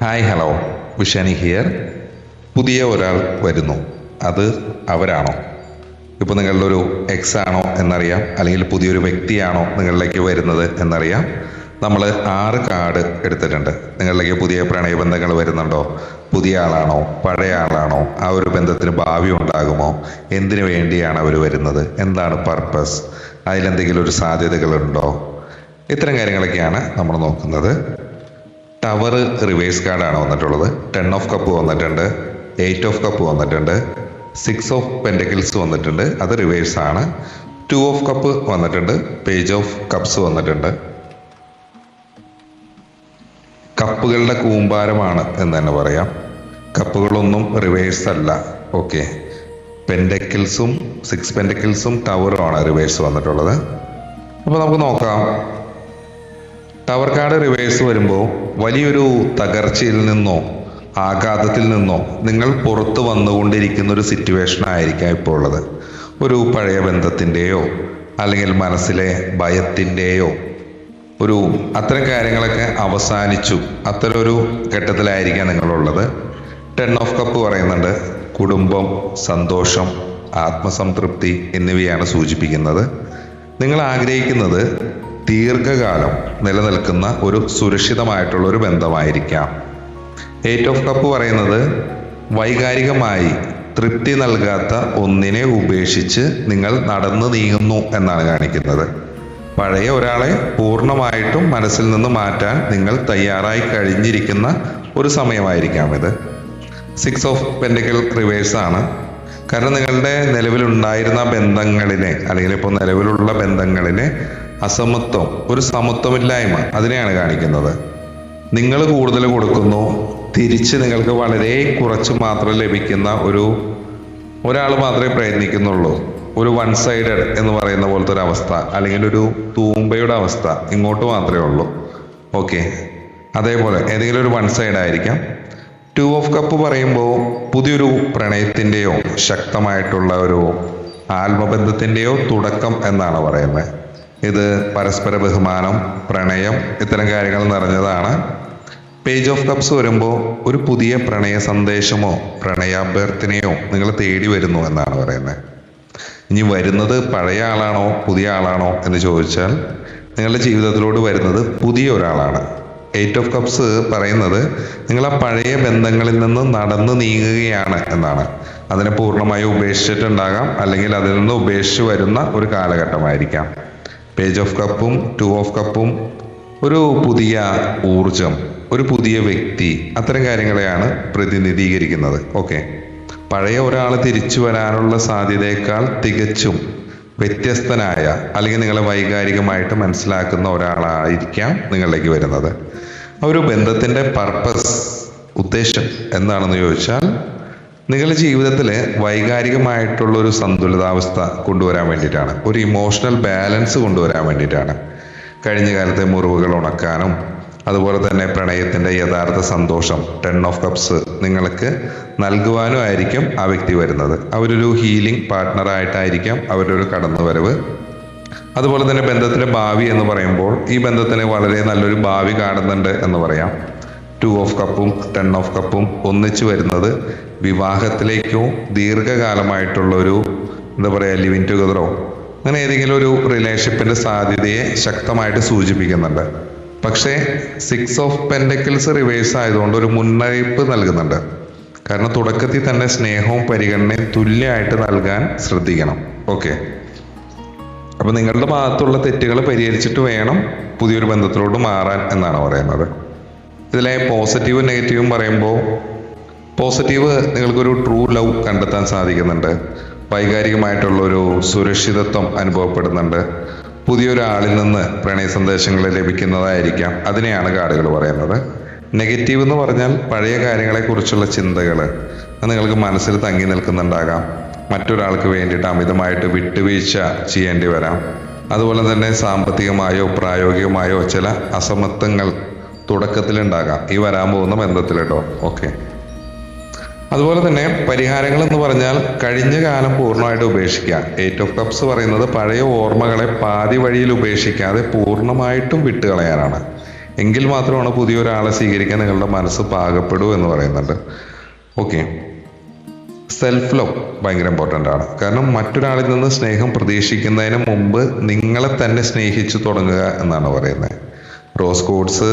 Hi hello Vishani here. പുതിയ ഒരാൾ വരുന്നു, അത് അവരാണോ? ഇപ്പോൾ നിങ്ങളുടെ ഒരു എക്സ് ആണോ എന്നറിയാം, അല്ലെങ്കിൽ പുതിയൊരു വ്യക്തിയാണോ നിങ്ങളിലേക്ക് വരുന്നത് എന്നറിയാം. നമ്മൾ 6 കാർഡ് എടുത്തിട്ടുണ്ട്. നിങ്ങളിലേക്ക് പുതിയ പ്രണയബന്ധങ്ങൾ വരുന്നുണ്ടോ? പുതിയ ആളാണോ? പഴയ ആളാണോ? ആ ഒരു ബന്ധത്തിന് ഭാവി ഉണ്ടാകുമോ? എന്തിനു വേണ്ടിയാണ് അവർ വരുന്നത്? എന്താണ് പർപ്പസ്? അതിലെന്തെങ്കിലും ഒരു സാധ്യതകളുണ്ടോ? ഇത്തരം കാര്യങ്ങളൊക്കെയാണ് നമ്മൾ നോക്കുന്നത്. ടവർ റിവേഴ്സ് കാർഡാണ് വന്നിട്ടുള്ളത്. 10 ഓഫ് കപ്പ് വന്നിട്ടുണ്ട്, 8 ഓഫ് കപ്പ് വന്നിട്ടുണ്ട്, 6 ഓഫ് പെൻറ്റക്കിൾസ് വന്നിട്ടുണ്ട്, അത് റിവേഴ്സ് ആണ്. 2 ഓഫ് കപ്പ് വന്നിട്ടുണ്ട്, പേജ് ഓഫ് കപ്സ് വന്നിട്ടുണ്ട്. കപ്പുകളുടെ കൂമ്പാരമാണ് എന്ന് തന്നെ പറയാം. കപ്പുകളൊന്നും റിവേഴ്സ് അല്ല. ഓക്കെ, പെൻറ്റക്കിൾസും 6 പെൻറ്റക്കിൾസും ടവറുമാണ് റിവേഴ്സ് വന്നിട്ടുള്ളത്. അപ്പോൾ നമുക്ക് നോക്കാം. ടവർ കാർഡ് റിവേഴ്സ് വരുമ്പോൾ വലിയൊരു തകർച്ചയിൽ നിന്നോ ആഘാതത്തിൽ നിന്നോ നിങ്ങൾ പുറത്ത് വന്നുകൊണ്ടിരിക്കുന്ന ഒരു സിറ്റുവേഷൻ ആയിരിക്കാം ഇപ്പോൾ ഉള്ളത്. ഒരു പഴയ ബന്ധത്തിൻ്റെയോ അല്ലെങ്കിൽ മനസ്സിലെ ഭയത്തിൻ്റെയോ ഒരു അത്തരം കാര്യങ്ങളൊക്കെ അവസാനിച്ചു, അത്തരം ഒരു ഘട്ടത്തിലായിരിക്കാം നിങ്ങളുള്ളത്. 10 ഓഫ് കപ്പ് പറയുന്നുണ്ട് കുടുംബം, സന്തോഷം, ആത്മസംതൃപ്തി എന്നിവയാണ് സൂചിപ്പിക്കുന്നത്. നിങ്ങൾ ആഗ്രഹിക്കുന്നത് ദീർഘകാലം നിലനിൽക്കുന്ന ഒരു സുരക്ഷിതമായിട്ടുള്ള ഒരു ബന്ധമായിരിക്കാം. 8 ഓഫ് കപ്പ് പറയുന്നത് വൈകാരികമായി തൃപ്തി നൽകാത്ത ഒന്നിനെ ഉപേക്ഷിച്ച് നിങ്ങൾ നടന്നു നീങ്ങുന്നു എന്നാണ് കാണിക്കുന്നത്. പഴയ ഒരാളെ പൂർണ്ണമായിട്ടും മനസ്സിൽ നിന്ന് മാറ്റാൻ നിങ്ങൾ തയ്യാറായി കഴിഞ്ഞിരിക്കുന്ന ഒരു സമയമായിരിക്കാം ഇത്. 6 ഓഫ് പെൻറ്റക്കിൾ റിവേഴ്സ് ആണ്. കാരണം നിങ്ങളുടെ നിലവിലുണ്ടായിരുന്ന ബന്ധങ്ങളിലെ അല്ലെങ്കിൽ ഇപ്പോൾ നിലവിലുള്ള ബന്ധങ്ങളിലെ അസമത്വം, ഒരു സമത്വമില്ലായ്മ, അതിനെയാണ് കാണിക്കുന്നത്. നിങ്ങൾ കൂടുതൽ കൊടുക്കുന്നു, തിരിച്ച് നിങ്ങൾക്ക് വളരെ കുറച്ച് മാത്രം ലഭിക്കുന്ന ഒരാൾ മാത്രമേ പ്രയത്നിക്കുന്നുള്ളൂ. ഒരു വൺ സൈഡഡ് എന്ന് പറയുന്ന പോലത്തെ ഒരു അവസ്ഥ, അല്ലെങ്കിൽ ഒരു തൂമ്പയുടെ അവസ്ഥ ഇങ്ങോട്ട് മാത്രമേ ഉള്ളൂ. ഓക്കെ, അതേപോലെ ഏതെങ്കിലും ഒരു വൺ സൈഡ് ആയിരിക്കാം. 2 ഓഫ് കപ്പ് പറയുമ്പോൾ പുതിയൊരു പ്രണയത്തിൻ്റെയോ ശക്തമായിട്ടുള്ള ഒരു ആത്മബന്ധത്തിൻ്റെയോ തുടക്കം എന്നാണ് പറയുന്നത്. ഇത് പരസ്പര ബഹുമാനം, പ്രണയം, ഇത്തരം കാര്യങ്ങൾ നിറഞ്ഞതാണ്. പേജ് ഓഫ് കപ്സ് വരുമ്പോൾ ഒരു പുതിയ പ്രണയ സന്ദേശമോ പ്രണയാഭ്യർത്ഥനയോ നിങ്ങൾ തേടി വരുന്നു എന്നാണ് പറയുന്നത്. ഇനി വരുന്നത് പഴയ ആളാണോ പുതിയ ആളാണോ എന്ന് ചോദിച്ചാൽ നിങ്ങളുടെ ജീവിതത്തിലോട്ട് വരുന്നത് പുതിയ ഒരാളാണ്. 8 ഓഫ് കപ്സ് പറയുന്നത് നിങ്ങൾ ആ പഴയ ബന്ധങ്ങളിൽ നിന്ന് നടന്നു നീങ്ങുകയാണ് എന്നാണ്. അതിനെ പൂർണ്ണമായി ഉപേക്ഷിച്ചിട്ടുണ്ടാകാം, അല്ലെങ്കിൽ അതിൽ നിന്ന് ഉപേക്ഷിച്ച് വരുന്ന ഒരു കാലഘട്ടമായിരിക്കാം. പേജ് ഓഫ് കപ്പും 2 ഓഫ് കപ്പും ഒരു പുതിയ ഊർജം, ഒരു പുതിയ വ്യക്തി, അത്തരം കാര്യങ്ങളെയാണ് പ്രതിനിധീകരിക്കുന്നത്. ഓക്കെ, പഴയ ഒരാൾ തിരിച്ചു വരാനുള്ള സാധ്യതയേക്കാൾ തികച്ചും വ്യത്യസ്തനായ, അല്ലെങ്കിൽ നിങ്ങളെ വൈകാരികമായിട്ട് മനസ്സിലാക്കുന്ന ഒരാളായിരിക്കാം നിങ്ങളിലേക്ക് വരുന്നത്. ഒരു ബന്ധത്തിൻ്റെ പർപ്പസ്, ഉദ്ദേശം എന്താണെന്ന് ചോദിച്ചാൽ നിങ്ങളുടെ ജീവിതത്തിൽ വൈകാരികമായിട്ടുള്ള ഒരു സന്തുലിതാവസ്ഥ കൊണ്ടുവരാൻ വേണ്ടിയിട്ടാണ്, ഒരു ഇമോഷണൽ ബാലൻസ് കൊണ്ടുവരാൻ വേണ്ടിയിട്ടാണ്. കഴിഞ്ഞ കാലത്തെ മുറിവുകൾ ഉണക്കാനും അതുപോലെ തന്നെ പ്രണയത്തിൻ്റെ യഥാർത്ഥ സന്തോഷം 10 ഓഫ് കപ്സ് നിങ്ങൾക്ക് നൽകുവാനും ആയിരിക്കും ആ വ്യക്തി വരുന്നത്. അവരൊരു ഹീലിംഗ് പാർട്ട്ണറായിട്ടായിരിക്കാം അവരുടെ ഒരു കടന്നുവരവ്. അതുപോലെ തന്നെ ബന്ധത്തിൻ്റെ ഭാവി എന്ന് പറയുമ്പോൾ ഈ ബന്ധത്തിന് വളരെ നല്ലൊരു ഭാവി കാണുന്നുണ്ട് എന്ന് പറയാം. 2 ഓഫ് കപ്പും 10 ഓഫ് കപ്പും ഒന്നിച്ചു വരുന്നത് വിവാഹത്തിലേക്കോ ദീർഘകാലമായിട്ടുള്ള ഒരു ലിവിങ് ടുഗദറോ അങ്ങനെ ഏതെങ്കിലും ഒരു റിലേഷൻഷിപ്പിൻ്റെ സാധ്യതയെ ശക്തമായിട്ട് സൂചിപ്പിക്കുന്നുണ്ട്. പക്ഷേ 6 ഓഫ് പെൻറ്റക്കിൾസ് റിവേഴ്സ് ആയതുകൊണ്ട് ഒരു മുന്നറിയിപ്പ് നൽകുന്നുണ്ട്. കാരണം തുടക്കത്തിൽ തന്നെ സ്നേഹവും പരിഗണനയും തുല്യമായിട്ട് നൽകാൻ ശ്രദ്ധിക്കണം. ഓക്കെ, അപ്പോൾ നിങ്ങളുടെ ഭാഗത്തുള്ള തെറ്റുകൾ പരിഹരിച്ചിട്ട് വേണം പുതിയൊരു ബന്ധത്തിലോട്ട് മാറാൻ എന്നാണ് പറയുന്നത്. ഇതിലെ പോസിറ്റീവും നെഗറ്റീവും പറയുമ്പോൾ പോസിറ്റീവ്, നിങ്ങൾക്കൊരു ട്രൂ ലവ് കണ്ടെത്താൻ സാധിക്കുന്നുണ്ട്. വൈകാരികമായിട്ടുള്ളൊരു സുരക്ഷിതത്വം അനുഭവപ്പെടുന്നുണ്ട്. പുതിയൊരാളിൽ നിന്ന് പ്രണയ സന്ദേശങ്ങൾ ലഭിക്കുന്നതായിരിക്കാം, അതിനെയാണ് കാർഡുകൾ പറയുന്നത്. നെഗറ്റീവ് എന്ന് പറഞ്ഞാൽ പഴയ കാര്യങ്ങളെക്കുറിച്ചുള്ള ചിന്തകൾ നിങ്ങൾക്ക് മനസ്സിൽ തങ്ങി നിൽക്കുന്നുണ്ടാകാം. മറ്റൊരാൾക്ക് വേണ്ടിയിട്ട് അമിതമായിട്ട് വിട്ടുവീഴ്ച ചെയ്യേണ്ടി വരാം. അതുപോലെ തന്നെ സാമ്പത്തികമായോ പ്രായോഗികമായോ ചില അസമത്വങ്ങൾ തുടക്കത്തിലുണ്ടാകാം ഈ വരാൻ പോകുന്ന ബന്ധത്തിൽ കേട്ടോ. ഓക്കെ, അതുപോലെ തന്നെ പരിഹാരങ്ങൾ എന്ന് പറഞ്ഞാൽ കഴിഞ്ഞ കാലം പൂർണ്ണമായിട്ട് ഉപേക്ഷിക്കുക. 8 ഓഫ് കപ്സ് പറയുന്നത് പഴയ ഓർമ്മകളെ പാതി വഴിയിൽ ഉപേക്ഷിക്കാതെ പൂർണ്ണമായിട്ടും വിട്ടുകളയാനാണ്. എങ്കിൽ മാത്രമാണ് പുതിയൊരാളെ സ്വീകരിക്കാൻ നിങ്ങളുടെ മനസ്സ് പാകപ്പെടൂ എന്ന് പറയുന്നുണ്ട്. ഓക്കെ, സെൽഫ് ലവ് ഭയങ്കര ഇമ്പോർട്ടൻ്റ് ആണ്. കാരണം മറ്റൊരാളിൽ നിന്ന് സ്നേഹം പ്രതീക്ഷിക്കുന്നതിന് മുമ്പ് നിങ്ങളെ തന്നെ സ്നേഹിച്ചു തുടങ്ങുക എന്നാണ് പറയുന്നത്. റോസ് കോഡ്സ്,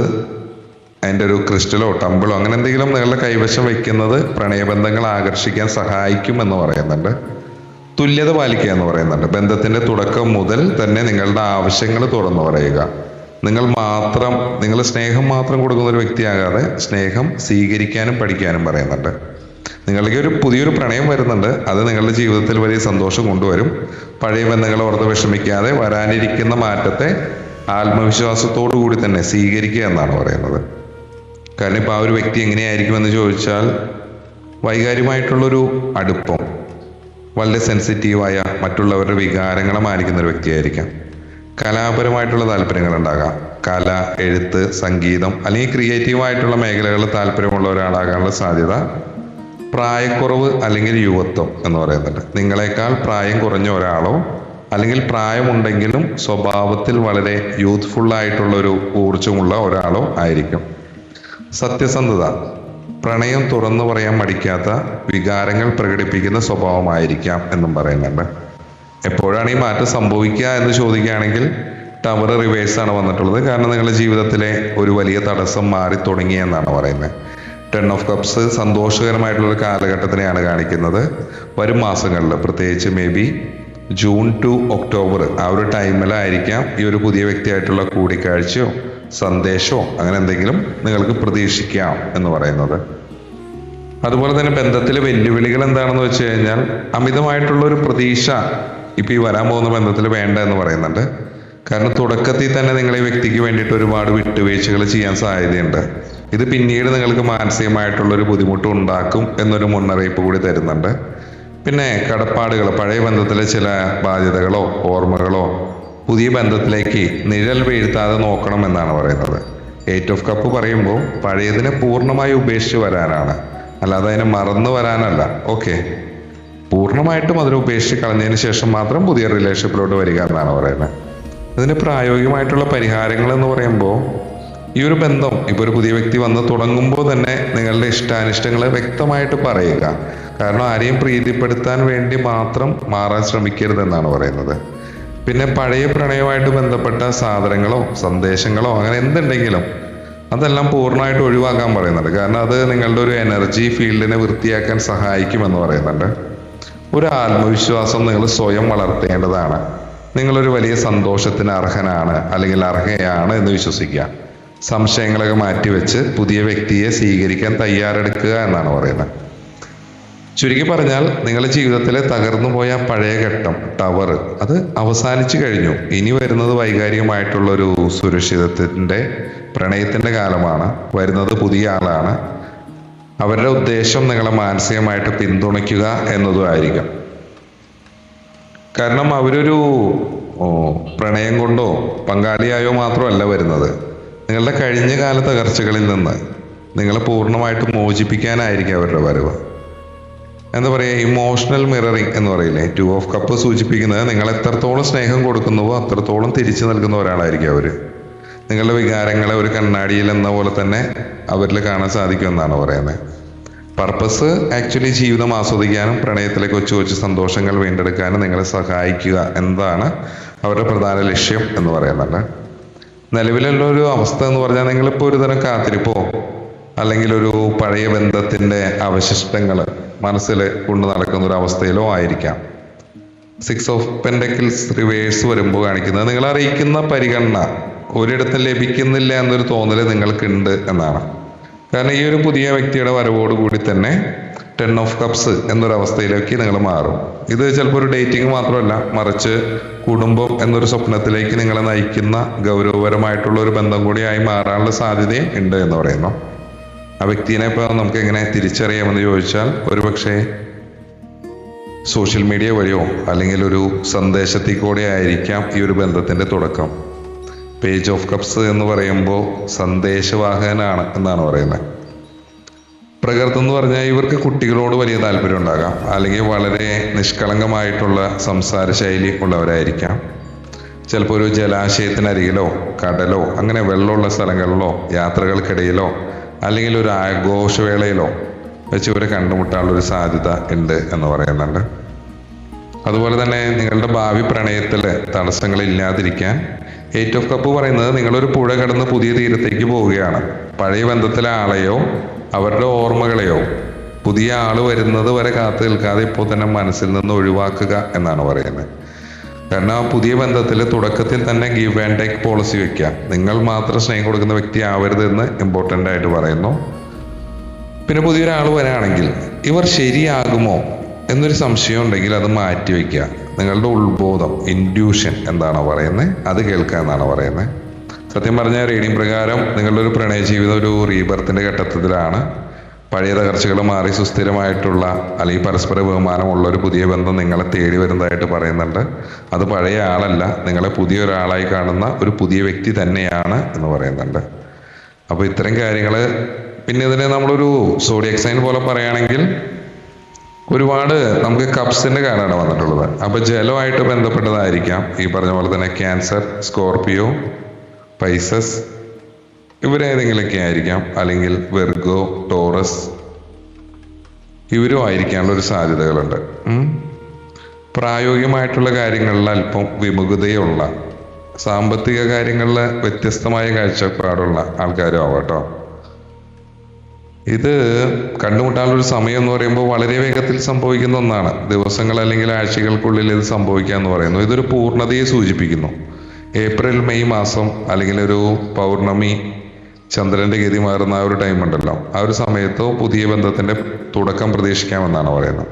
അതിൻ്റെ ഒരു ക്രിസ്റ്റലോ ടമ്പിളോ അങ്ങനെ എന്തെങ്കിലും നിങ്ങളുടെ കൈവശം വെക്കുന്നത് പ്രണയബന്ധങ്ങൾ ആകർഷിക്കാൻ സഹായിക്കും എന്ന് പറയുന്നുണ്ട്. തുല്യത പാലിക്കുക എന്ന് പറയുന്നുണ്ട്. ബന്ധത്തിന്റെ തുടക്കം മുതൽ തന്നെ നിങ്ങളുടെ ആവശ്യങ്ങൾ തുറന്നു പറയുക. നിങ്ങൾ സ്നേഹം മാത്രം കൊടുക്കുന്ന ഒരു വ്യക്തിയാകാതെ സ്നേഹം സ്വീകരിക്കാനും പഠിക്കാനും പറയുന്നുണ്ട്. നിങ്ങൾക്ക് ഒരു പുതിയൊരു പ്രണയം വരുന്നുണ്ട്, അത് നിങ്ങളുടെ ജീവിതത്തിൽ വലിയ സന്തോഷം കൊണ്ടുവരും. പഴയ ബന്ധങ്ങൾ ഓർത്ത് വിഷമിക്കാതെ വരാനിരിക്കുന്ന മാറ്റത്തെ ആത്മവിശ്വാസത്തോടു കൂടി തന്നെ സ്വീകരിക്കുക എന്നാണ് പറയുന്നത്. കാരണം ഇപ്പോൾ ആ ഒരു വ്യക്തി എങ്ങനെയായിരിക്കുമെന്ന് ചോദിച്ചാൽ വൈകാരികമായിട്ടുള്ളൊരു അടുപ്പം, വളരെ സെൻസിറ്റീവായ മറ്റുള്ളവരുടെ വികാരങ്ങളെ മാനിക്കുന്ന ഒരു വ്യക്തിയായിരിക്കാം. കലാപരമായിട്ടുള്ള താല്പര്യങ്ങൾ ഉണ്ടാകാം. കല, എഴുത്ത്, സംഗീതം അല്ലെങ്കിൽ ക്രിയേറ്റീവായിട്ടുള്ള മേഖലകളിൽ താല്പര്യമുള്ള ഒരാളാകാനുള്ള സാധ്യത. പ്രായക്കുറവ് അല്ലെങ്കിൽ യുവത്വം എന്ന് പറയുന്നുണ്ട്. നിങ്ങളെക്കാൾ പ്രായം കുറഞ്ഞ ഒരാളോ അല്ലെങ്കിൽ പ്രായമുണ്ടെങ്കിലും സ്വഭാവത്തിൽ വളരെ യൂത്ത്ഫുള്ളായിട്ടുള്ളൊരു ഊർജ്ജമുള്ള ഒരാളോ ആയിരിക്കും. സത്യസന്ധത, പ്രണയം തുറന്നു പറയാൻ മടിക്കാത്ത വികാരങ്ങൾ പ്രകടിപ്പിക്കുന്ന സ്വഭാവമായിരിക്കാം എന്നും പറയുന്നുണ്ട്. എപ്പോഴാണ് ഈ മാറ്റം സംഭവിക്കുക എന്ന് ചോദിക്കുകയാണെങ്കിൽ ടവർ റിവേഴ്സാണ് വന്നിട്ടുള്ളത്. കാരണം നിങ്ങളുടെ ജീവിതത്തിലെ ഒരു വലിയ തടസ്സം മാറി തുടങ്ങിയെന്നാണ് പറയുന്നത്. 10 ഓഫ് കപ്സ് സന്തോഷകരമായിട്ടുള്ളൊരു കാലഘട്ടത്തിനെയാണ് കാണിക്കുന്നത്. വരും മാസങ്ങളിൽ പ്രത്യേകിച്ച് maybe June to October ആ ഒരു ടൈമിലായിരിക്കാം ഈ ഒരു പുതിയ വ്യക്തിയായിട്ടുള്ള കൂടിക്കാഴ്ചയോ സന്ദേശമോ അങ്ങനെ എന്തെങ്കിലും നിങ്ങൾക്ക് പ്രതീക്ഷിക്കാം എന്ന് പറയുന്നത്. അതുപോലെ തന്നെ ബന്ധത്തിലെ വെല്ലുവിളികൾ എന്താണെന്ന് വെച്ച് കഴിഞ്ഞാൽ അമിതമായിട്ടുള്ളൊരു പ്രതീക്ഷ ഇപ്പം ഈ വരാൻ പോകുന്ന ബന്ധത്തിൽ വേണ്ട എന്ന് പറയുന്നുണ്ട്. കാരണം തുടക്കത്തിൽ തന്നെ നിങ്ങൾ ഈ വ്യക്തിക്ക് വേണ്ടിയിട്ട് ഒരുപാട് വിട്ടുവീഴ്ചകൾ ചെയ്യാൻ സാധ്യതയുണ്ട്. ഇത് പിന്നീട് നിങ്ങൾക്ക് മാനസികമായിട്ടുള്ളൊരു ബുദ്ധിമുട്ട് ഉണ്ടാക്കും എന്നൊരു മുന്നറിയിപ്പ് കൂടി തരുന്നുണ്ട്. പിന്നെ കടപ്പാടുകൾ, പഴയ ബന്ധത്തിലെ ചില ബാധ്യതകളോ ഓർമ്മകളോ പുതിയ ബന്ധത്തിലേക്ക് നിഴൽ വീഴ്ത്താതെ നോക്കണം എന്നാണ് പറയുന്നത്. 8 ഓഫ് കപ്പ് പറയുമ്പോൾ പഴയതിനെ പൂർണ്ണമായി ഉപേക്ഷിച്ച് വരാനാണ്, അല്ലാതെ അതിനെ മറന്നു വരാനല്ല. ഓക്കെ, പൂർണ്ണമായിട്ടും അതിനെ ഉപേക്ഷിച്ച് കളഞ്ഞതിന് ശേഷം മാത്രം പുതിയ റിലേഷൻഷിപ്പിലോട്ട് വരിക എന്നാണ് പറയുന്നത്. ഇതിന് പ്രായോഗികമായിട്ടുള്ള പരിഹാരങ്ങൾ എന്ന് പറയുമ്പോൾ ഈ ഒരു ബന്ധം ഇപ്പോൾ ഒരു പുതിയ വ്യക്തി വന്ന് തുടങ്ങുമ്പോൾ തന്നെ നിങ്ങളുടെ ഇഷ്ടാനിഷ്ടങ്ങളെ വ്യക്തമായിട്ട് പറയുക. കാരണം ആരെയും പ്രീതിപ്പെടുത്താൻ വേണ്ടി മാത്രം മാറാൻ ശ്രമിക്കരുതെന്നാണ് പറയുന്നത്. പിന്നെ പഴയ പ്രണയവുമായിട്ട് ബന്ധപ്പെട്ട സാധനങ്ങളോ സന്ദേശങ്ങളോ അങ്ങനെ എന്തുണ്ടെങ്കിലും അതെല്ലാം പൂർണ്ണമായിട്ട് ഒഴിവാക്കാൻ പറയുന്നുണ്ട്. കാരണം അത് നിങ്ങളുടെ ഒരു എനർജി ഫീൽഡിനെ വൃത്തിയാക്കാൻ സഹായിക്കുമെന്ന് പറയുന്നുണ്ട്. ഒരു ആത്മവിശ്വാസം നിങ്ങൾ സ്വയം വളർത്തേണ്ടതാണ്. നിങ്ങളൊരു വലിയ സന്തോഷത്തിന് അർഹനാണ് അല്ലെങ്കിൽ അർഹയാണ് എന്ന് വിശ്വസിക്കുക. സംശയങ്ങളൊക്കെ മാറ്റിവെച്ച് പുതിയ വ്യക്തിയെ സ്വീകരിക്കാൻ തയ്യാറെടുക്കുക എന്നാണ് പറയുന്നത്. ചുരുക്കി പറഞ്ഞാൽ നിങ്ങളുടെ ജീവിതത്തിലെ തകർന്നു പോയ പഴയ ഘട്ടം ടവർ അത് അവസാനിച്ചു കഴിഞ്ഞു. ഇനി വരുന്നത് വൈകാരികമായിട്ടുള്ളൊരു സുരക്ഷിതത്വത്തിൻ്റെ പ്രണയത്തിൻ്റെ കാലമാണ്. വരുന്നത് പുതിയ ആളാണ്. അവരുടെ ഉദ്ദേശം നിങ്ങളെ മാനസികമായിട്ട് പിന്തുണയ്ക്കുക എന്നതുമായിരിക്കും. കാരണം അവരൊരു പ്രണയം കൊണ്ടോ പങ്കാളിയായോ മാത്രമല്ല വരുന്നത്. നിങ്ങളുടെ കഴിഞ്ഞ കാല തകർച്ചകളിൽ നിന്ന് നിങ്ങളെ പൂർണ്ണമായിട്ട് മോചിപ്പിക്കാനായിരിക്കും അവരുടെ വരവ്. എന്താ പറയുക, ഇമോഷണൽ മിററിങ് എന്ന് പറയില്ലേ, 2 ഓഫ് കപ്പ് സൂചിപ്പിക്കുന്നത് നിങ്ങൾ എത്രത്തോളം സ്നേഹം കൊടുക്കുന്നുവോ അത്രത്തോളം തിരിച്ചു നൽകുന്ന ഒരാളായിരിക്കും അവർ. നിങ്ങളുടെ വികാരങ്ങളെ ഒരു കണ്ണാടിയിൽ എന്ന പോലെ തന്നെ അവരിൽ കാണാൻ സാധിക്കുമെന്നാണ് പറയുന്നത്. പർപ്പസ് ആക്ച്വലി ജീവിതം ആസ്വദിക്കാനും പ്രണയത്തിലെ കൊച്ചു കൊച്ചു സന്തോഷങ്ങൾ വീണ്ടെടുക്കാനും നിങ്ങളെ സഹായിക്കുക എന്നതാണ് അവരുടെ പ്രധാന ലക്ഷ്യം എന്ന് പറയുന്നുണ്ട്. നിലവിലുള്ള ഒരു അവസ്ഥ എന്ന് പറഞ്ഞാൽ നിങ്ങളിപ്പോൾ ഒരു തരം കാത്തിരിപ്പോ അല്ലെങ്കിൽ ഒരു പഴയ ബന്ധത്തിൻ്റെ അവശിഷ്ടങ്ങൾ മനസ്സിൽ കൊണ്ടു നടക്കുന്ന ഒരു അവസ്ഥയിലോ ആയിരിക്കാം. 6 ഓഫ് പെൻഡക്കിൾസ് റിവേഴ്സ് വരുമ്പോൾ കാണിക്കുന്നത് നിങ്ങൾ അറിയിക്കുന്ന പരിഗണന ഒരിടത്തും ലഭിക്കുന്നില്ല എന്നൊരു തോന്നൽ നിങ്ങൾക്കുണ്ട് എന്നാണ്. കാരണം ഈ ഒരു പുതിയ വ്യക്തിയുടെ വരവോടുകൂടി തന്നെ 10 ഓഫ് കപ്സ് എന്നൊരവസ്ഥയിലേക്ക് നിങ്ങൾ മാറും. ഇത് ചിലപ്പോൾ ഒരു ഡേറ്റിംഗ് മാത്രമല്ല, മറിച്ച് കുടുംബം എന്നൊരു സ്വപ്നത്തിലേക്ക് നിങ്ങളെ നയിക്കുന്ന ഗൗരവപരമായിട്ടുള്ള ഒരു ബന്ധം കൂടിയായി മാറാനുള്ള സാധ്യതയും ഉണ്ട് എന്ന് പറയുന്നു. ആ വ്യക്തിനെ ഇപ്പോൾ നമുക്ക് എങ്ങനെ തിരിച്ചറിയാമെന്ന് ചോദിച്ചാൽ ഒരുപക്ഷെ സോഷ്യൽ മീഡിയ വഴിയോ അല്ലെങ്കിൽ ഒരു സന്ദേശത്തിൽ കൂടെ ആയിരിക്കാം ഈ ഒരു ബന്ധത്തിൻ്റെ തുടക്കം. പേജ് ഓഫ് കപ്സ് എന്ന് പറയുമ്പോൾ സന്ദേശവാഹകനാണ് എന്നാണ് പറയുന്നത്. പ്രകൃതം എന്ന് പറഞ്ഞാൽ ഇവർക്ക് കുട്ടികളോട് വലിയ താല്പര്യം ഉണ്ടാകാം, അല്ലെങ്കിൽ വളരെ നിഷ്കളങ്കമായിട്ടുള്ള സംസാര ശൈലി ഉള്ളവരായിരിക്കാം. ചിലപ്പോൾ ഒരു ജലാശയത്തിനരികിലോ കടലോ അങ്ങനെ വെള്ളമുള്ള സ്ഥലങ്ങളിലോ യാത്രകൾക്കിടയിലോ അല്ലെങ്കിൽ ഒരു ആഘോഷവേളയിലോ വെച്ച് ഇവരെ കണ്ടുമുട്ടാനുള്ളൊരു സാധ്യത ഉണ്ട് എന്ന് പറയുന്നുണ്ട്. അതുപോലെ തന്നെ നിങ്ങളുടെ ഭാവി പ്രണയത്തിൽ തടസ്സങ്ങൾ ഇല്ലാതിരിക്കാൻ എയ്റ്റ് ഓഫ് കപ്പ് പറയുന്നത് നിങ്ങളൊരു പുഴ കടന്ന് പുതിയ തീരത്തേക്ക് പോവുകയാണ്. പഴയ ബന്ധത്തിലെ ആളെയോ അവരുടെ ഓർമ്മകളെയോ പുതിയ ആള് വരുന്നത് വരെ കാത്തു നിൽക്കാതെ ഇപ്പോൾ തന്നെ മനസ്സിൽ നിന്ന് ഒഴിവാക്കുക എന്നാണ് പറയുന്നത്. കാരണം ആ പുതിയ ബന്ധത്തിൽ തുടക്കത്തിൽ തന്നെ ഗീവ് ആൻഡ് ടേക്ക് പോളിസി വെക്കുക. നിങ്ങൾ മാത്രം സ്നേഹം കൊടുക്കുന്ന വ്യക്തി ആവരുതെന്ന് ഇമ്പോർട്ടൻ്റ് ആയിട്ട് പറയുന്നു. പിന്നെ പുതിയൊരാൾ വരാണെങ്കിൽ ഇവർ ശരിയാകുമോ എന്നൊരു സംശയം ഉണ്ടെങ്കിൽ അത് മാറ്റി വയ്ക്കുക. നിങ്ങളുടെ ഉൾബോധം, ഇൻഡ്യൂഷൻ എന്താണോ പറയുന്നത് അത് കേൾക്കുക എന്നാണ് പറയുന്നത്. സത്യം പറഞ്ഞാൽ റീഡിംഗ് പ്രകാരം നിങ്ങളുടെ ഒരു പ്രണയ ജീവിതം ഒരു റീബർത്തിൻ്റെ ഘട്ടത്തിലാണ്. പഴയ തകർച്ചകൾ മാറി സുസ്ഥിരമായിട്ടുള്ള അല്ലെങ്കിൽ പരസ്പര ബഹുമാനമുള്ള ഒരു പുതിയ ബന്ധം നിങ്ങളെ തേടി വരുന്നതായിട്ട് പറയുന്നുണ്ട്. അത് പഴയ ആളല്ല, നിങ്ങളെ പുതിയൊരാളായി കാണുന്ന ഒരു പുതിയ വ്യക്തി തന്നെയാണ് എന്ന് പറയുന്നുണ്ട്. അപ്പോൾ ഇത്തരം കാര്യങ്ങൾ, പിന്നെ ഇതിനെ നമ്മളൊരു സോഡിയക് സൈൻ പോലെ പറയുകയാണെങ്കിൽ ഒരുപാട് നമുക്ക് കപ്സിന്റെ കാർഡാണ് വന്നിട്ടുള്ളത്. അപ്പൊ ജലമായിട്ട് ബന്ധപ്പെട്ടതായിരിക്കാം ഈ പറഞ്ഞ പോലെ തന്നെ ക്യാൻസർ, സ്കോർപിയോ, പൈസസ് ഇവരേതെങ്കിലൊക്കെ ആയിരിക്കാം, അല്ലെങ്കിൽ വെർഗോ, ടോറസ് ഇവരും ആയിരിക്കാനുള്ള ഒരു സാധ്യതകളുണ്ട്. പ്രായോഗികമായിട്ടുള്ള കാര്യങ്ങളിൽ അല്പം വിമുഖതയുള്ള, സാമ്പത്തിക കാര്യങ്ങളിൽ വ്യത്യസ്തമായ കാഴ്ചപ്പാടുള്ള ആൾക്കാരും ആവാട്ടോ. ഇത് കണ്ടുമുട്ടാനുള്ളൊരു സമയം എന്ന് പറയുമ്പോൾ വളരെ വേഗത്തിൽ സംഭവിക്കുന്ന ഒന്നാണ്. ദിവസങ്ങൾ അല്ലെങ്കിൽ ആഴ്ചകൾക്കുള്ളിൽ ഇത് സംഭവിക്കുക എന്ന് പറയുന്നു. ഇതൊരു പൂർണ്ണതയെ സൂചിപ്പിക്കുന്നു. ഏപ്രിൽ മെയ് മാസം അല്ലെങ്കിൽ ഒരു പൗർണമി, ചന്ദ്രന്റെ ഗതി മാറുന്ന ആ ഒരു ടൈം ഉണ്ടല്ലോ, ആ ഒരു സമയത്തോ പുതിയ ബന്ധത്തിന്റെ തുടക്കം പ്രതീക്ഷിക്കാമെന്നാണ് പറയുന്നത്.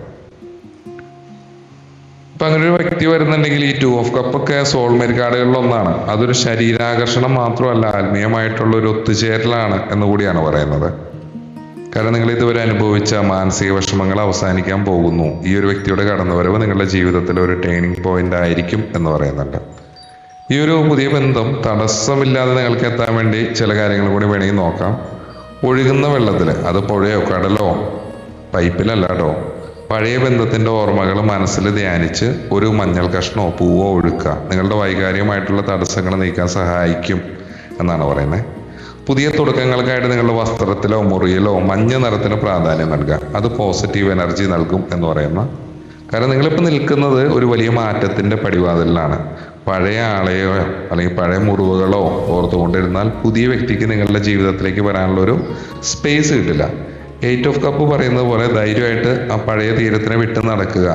ഇപ്പൊ അങ്ങനെ ഒരു വ്യക്തി വരുന്നുണ്ടെങ്കിൽ ഈ 2 ഓഫ് കപ്പ് ഒക്കെ സോൾമേറ്റ് കാർഡുകളിലൊന്നാണ്. അതൊരു ശരീരാകർഷണം മാത്രമല്ല, ആത്മീയമായിട്ടുള്ള ഒരു ഒത്തുചേരലാണ് എന്നുകൂടിയാണ് പറയുന്നത്. കാരണം നിങ്ങൾ ഇതുവരെ അനുഭവിച്ച മാനസിക വിഷമങ്ങൾ അവസാനിക്കാൻ പോകുന്നു. ഈ ഒരു വ്യക്തിയുടെ കടന്നുവരവ് നിങ്ങളുടെ ജീവിതത്തിൽ ഒരു ടേണിംഗ് പോയിന്റ് ആയിരിക്കും എന്ന് പറയുന്നുണ്ട്. ഈ ഒരു പുതിയ ബന്ധം തടസ്സമില്ലാതെ നിങ്ങൾക്ക് എത്താൻ വേണ്ടി ചില കാര്യങ്ങൾ കൂടി വേണമെങ്കിൽ നോക്കാം. ഒഴുകുന്ന വെള്ളത്തിൽ, അത് പുഴയോ കടലോ പൈപ്പിലല്ല കേട്ടോ, പഴയ ബന്ധത്തിന്റെ ഓർമ്മകൾ മനസ്സിൽ ധ്യാനിച്ച് ഒരു മഞ്ഞൾ കഷ്ണോ പൂവോ ഒഴുക്കുക നിങ്ങളുടെ വൈകാരികമായിട്ടുള്ള തടസ്സങ്ങൾ നീക്കാൻ സഹായിക്കും എന്നാണ് പറയുന്നത്. പുതിയ തുടക്കങ്ങൾക്കായിട്ട് നിങ്ങളുടെ വസ്ത്രത്തിലോ മുറിയിലോ മഞ്ഞ നിറത്തിന് പ്രാധാന്യം നൽകുക. അത് പോസിറ്റീവ് എനർജി നൽകും എന്ന് പറയുന്ന. കാരണം നിങ്ങളിപ്പോൾ നിൽക്കുന്നത് ഒരു വലിയ മാറ്റത്തിന്റെ പടിവാതിലാണ്. പഴയ ആളെയോ അല്ലെങ്കിൽ പഴയ മുറിവുകളോ ഓർത്തുകൊണ്ടിരുന്നാൽ പുതിയ വ്യക്തിക്ക് നിങ്ങളുടെ ജീവിതത്തിലേക്ക് വരാനുള്ള ഒരു സ്പേസ് കിട്ടില്ല. 8 ഓഫ് കപ്പ് പറയുന്നത് പോലെ ധൈര്യമായിട്ട് ആ പഴയ തീരത്തിനെ വിട്ട് നടക്കുക.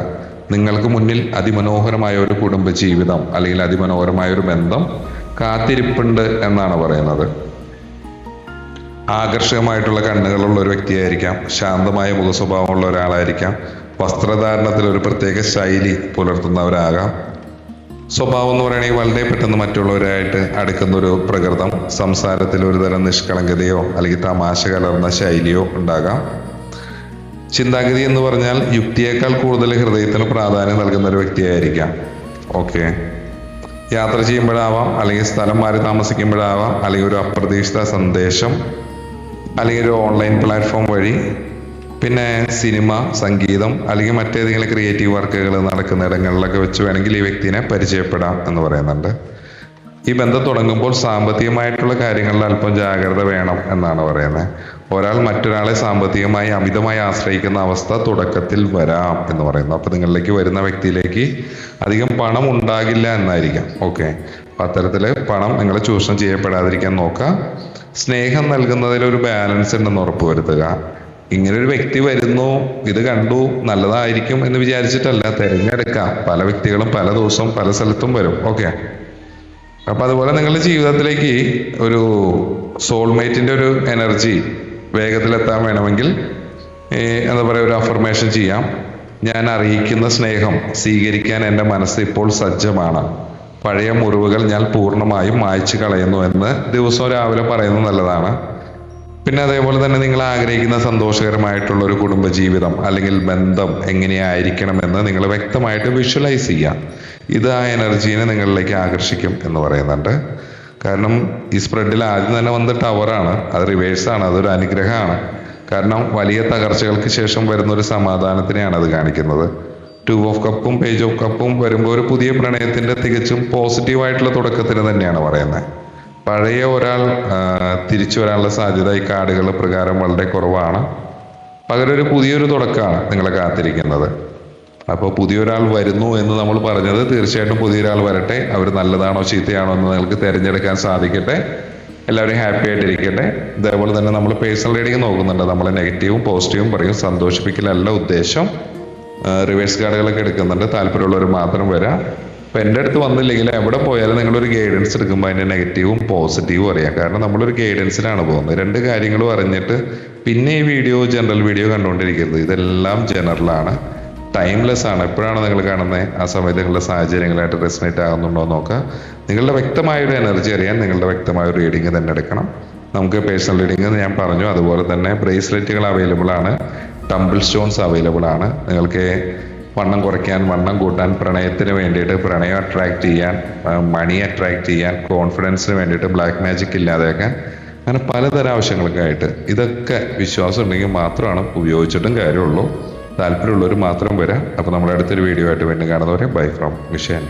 നിങ്ങൾക്ക് മുന്നിൽ അതിമനോഹരമായ ഒരു കുടുംബ ജീവിതം അല്ലെങ്കിൽ അതിമനോഹരമായ ഒരു ബന്ധം കാത്തിരിപ്പുണ്ട് എന്നാണ് പറയുന്നത്. ആകർഷകമായിട്ടുള്ള കണ്ണുകളുള്ള ഒരു വ്യക്തിയായിരിക്കാം, ശാന്തമായ മുഖസ്വഭാവമുള്ള ഒരാളായിരിക്കാം, വസ്ത്രധാരണത്തിൽ ഒരു പ്രത്യേക ശൈലി പുലർത്തുന്നവരാകാം. സ്വഭാവം എന്ന് പറയുകയാണെങ്കിൽ വളരെ പെട്ടെന്ന് മറ്റുള്ളവരായിട്ട് അടുക്കുന്ന ഒരു പ്രകൃതം, സംസാരത്തിൽ ഒരുതരം നിഷ്കളങ്കതയോ അല്ലെങ്കിൽ തമാശ കലർന്ന ശൈലിയോ ഉണ്ടാകാം. ചിന്താഗതി എന്ന് പറഞ്ഞാൽ യുക്തിയേക്കാൾ കൂടുതൽ ഹൃദയത്തിന് പ്രാധാന്യം നൽകുന്ന ഒരു വ്യക്തിയായിരിക്കാം. ഓക്കെ, യാത്ര ചെയ്യുമ്പോഴാവാം, അല്ലെങ്കിൽ സ്ഥലം മാറി താമസിക്കുമ്പോഴാവാം, അല്ലെങ്കിൽ ഒരു അപ്രതീക്ഷിത സന്ദേശം, അല്ലെങ്കിൽ ഒരു ഓൺലൈൻ പ്ലാറ്റ്ഫോം വഴി, പിന്നെ സിനിമ, സംഗീതം അല്ലെങ്കിൽ മറ്റേതെങ്കിലും ക്രിയേറ്റീവ് വർക്കുകൾ നടക്കുന്ന ഇടങ്ങളിലൊക്കെ വെച്ച് വേണമെങ്കിൽ ഈ വ്യക്തിനെ പരിചയപ്പെടാം എന്ന് പറയുന്നുണ്ട്. ഈ ബന്ധം തുടങ്ങുമ്പോൾ സാമ്പത്തികമായിട്ടുള്ള കാര്യങ്ങളിൽ അല്പം ജാഗ്രത വേണം എന്നാണ് പറയുന്നത്. ഒരാൾ മറ്റൊരാളെ സാമ്പത്തികമായി അമിതമായി ആശ്രയിക്കുന്ന അവസ്ഥ തുടക്കത്തിൽ വരാം എന്ന് പറയുന്നു. അപ്പൊ നിങ്ങളിലേക്ക് വരുന്ന വ്യക്തിയിലേക്ക് അധികം പണം ഉണ്ടാകില്ല എന്നായിരിക്കാം. ഓക്കെ, അപ്പൊ അത്തരത്തില് പണം നിങ്ങൾ ചൂഷണം ചെയ്യപ്പെടാതിരിക്കാൻ നോക്കുക. സ്നേഹം നൽകുന്നതിൽ ഒരു ബാലൻസ് ഉണ്ടെന്ന് ഉറപ്പുവരുത്തുക. ഇങ്ങനെ ഒരു വ്യക്തി വരുന്നു, ഇത് കണ്ടു, നല്ലതായിരിക്കും എന്ന് വിചാരിച്ചിട്ടല്ല, തിരഞ്ഞെടുക്കാം. പല വ്യക്തികളും പല ദിവസവും പല സ്ഥലത്തും വരും. ഓക്കെ, അപ്പൊ അതുപോലെ നിങ്ങളുടെ ജീവിതത്തിലേക്ക് ഒരു സോൾമേറ്റിന്റെ ഒരു എനർജി വേഗത്തിലെത്താൻ വേണമെങ്കിൽ എന്താ പറയുക, ഒരു അഫർമേഷൻ ചെയ്യാം. ഞാൻ അറിയിക്കുന്ന സ്നേഹം സ്വീകരിക്കാൻ എൻ്റെ മനസ്സ് ഇപ്പോൾ സജ്ജമാണ്. പഴയ മുറിവുകൾ ഞാൻ പൂർണ്ണമായും മായ്ച്ചു കളയുന്നു എന്ന് ദിവസവും രാവിലെ പറയുന്നത് നല്ലതാണ്. പിന്നെ അതേപോലെ തന്നെ നിങ്ങൾ ആഗ്രഹിക്കുന്ന സന്തോഷകരമായിട്ടുള്ള ഒരു കുടുംബജീവിതം അല്ലെങ്കിൽ ബന്ധം എങ്ങനെയായിരിക്കണമെന്ന് നിങ്ങൾ വ്യക്തമായിട്ട് വിഷ്വലൈസ് ചെയ്യാം. ഇത് ആ എനർജീനെ നിങ്ങളിലേക്ക് ആകർഷിക്കും എന്ന് പറയുന്നുണ്ട്. കാരണം ഈ സ്പ്രെഡിൽ ആദ്യം തന്നെ വന്ന ടവറാണ്, അത് റിവേഴ്സാണ്, അതൊരു അനുഗ്രഹമാണ്. കാരണം വലിയ തകർച്ചകൾക്ക് ശേഷം വരുന്ന ഒരു സമാധാനത്തിനെയാണ് അത് കാണിക്കുന്നത്. ടു ഓഫ് കപ്പും പേജ് ഓഫ് കപ്പും വരുമ്പോൾ ഒരു പുതിയ പ്രണയത്തിന്റെ തികച്ചും പോസിറ്റീവായിട്ടുള്ള തുടക്കത്തിന് തന്നെയാണ് പറയുന്നത്. പഴയ ഒരാൾ തിരിച്ചു വരാനുള്ള സാധ്യത ഈ കാർഡുകൾ പ്രകാരം വളരെ കുറവാണ്. പകരം ഒരു പുതിയൊരു തുടക്കമാണ് നിങ്ങളെ കാത്തിരിക്കുന്നത്. അപ്പോൾ പുതിയൊരാൾ വരുന്നു എന്ന് നമ്മൾ പറഞ്ഞത് തീർച്ചയായിട്ടും പുതിയൊരാൾ വരട്ടെ. അവർ നല്ലതാണോ ചീത്തയാണോ എന്ന് നിങ്ങൾക്ക് തിരഞ്ഞെടുക്കാൻ സാധിക്കട്ടെ. എല്ലാവരും ഹാപ്പി ആയിട്ടിരിക്കട്ടെ. ഇതേപോലെ തന്നെ നമ്മൾ പേഴ്സണൽ റീഡിങ് നോക്കുന്നുണ്ട്. നമ്മൾ നെഗറ്റീവും പോസിറ്റീവും പറയും, സന്തോഷിപ്പിക്കലല്ല ഉദ്ദേശം. റിവേഴ്സ് കാർഡുകളൊക്കെ എടുക്കുന്നുണ്ട്. താല്പര്യമുള്ളവർ മാത്രം വരാം. അപ്പം എൻ്റെ അടുത്ത് വന്നില്ലെങ്കിൽ എവിടെ പോയാലും നിങ്ങളൊരു ഗൈഡൻസ് എടുക്കുമ്പോൾ അതിൻ്റെ നെഗറ്റീവും പോസിറ്റീവും അറിയാം. കാരണം നമ്മളൊരു ഗൈഡൻസിലാണ് പോകുന്നത്. രണ്ട് കാര്യങ്ങളും അറിഞ്ഞിട്ട് പിന്നെ ഈ ജനറൽ വീഡിയോ കണ്ടുകൊണ്ടിരിക്കരുത്. ഇതെല്ലാം ജനറലാണ്, ടൈംലെസ് ആണ്. എപ്പോഴാണ് നിങ്ങൾ കാണുന്നത് ആ സമയത്ത് നിങ്ങളുടെ സാഹചര്യങ്ങളായിട്ട് റെസനേറ്റ് ആകുന്നുണ്ടോ എന്ന് നോക്കുക. നിങ്ങളുടെ വ്യക്തമായൊരു എനർജി അറിയാൻ നിങ്ങളുടെ വ്യക്തമായ ഒരു റീഡിങ് തന്നെ എടുക്കണം. നമുക്ക് പേഴ്സണൽ റീഡിങ് ഞാൻ പറഞ്ഞു. അതുപോലെ തന്നെ ബ്രേസ്ലെറ്റുകൾ അവൈലബിൾ ആണ്, ടംബിൾ സ്റ്റോൺസ് അവൈലബിൾ ആണ്. നിങ്ങൾക്ക് വണ്ണം കുറയ്ക്കാൻ, വണ്ണം കൂട്ടാൻ, പ്രണയത്തിന് വേണ്ടിയിട്ട്, പ്രണയം അട്രാക്ട് ചെയ്യാൻ, മണി അട്രാക്ട് ചെയ്യാൻ, കോൺഫിഡൻസിന് വേണ്ടിയിട്ട്, ബ്ലാക്ക് മാജിക് ഇല്ലാതാക്കാൻ, അങ്ങനെ പലതരം ആവശ്യങ്ങൾക്കായിട്ട് ഇതൊക്കെ വിശ്വാസം ഉണ്ടെങ്കിൽ മാത്രമാണ് ഉപയോഗിച്ചിട്ടും കാര്യമുള്ളൂ. താല്പര്യമുള്ളവർ മാത്രം വരാം. അപ്പോൾ നമ്മുടെ അടുത്തൊരു വീഡിയോ ആയിട്ട് വീണ്ടും കാണുന്നവരെ ബൈ ഫ്രോം വിഷയൻ.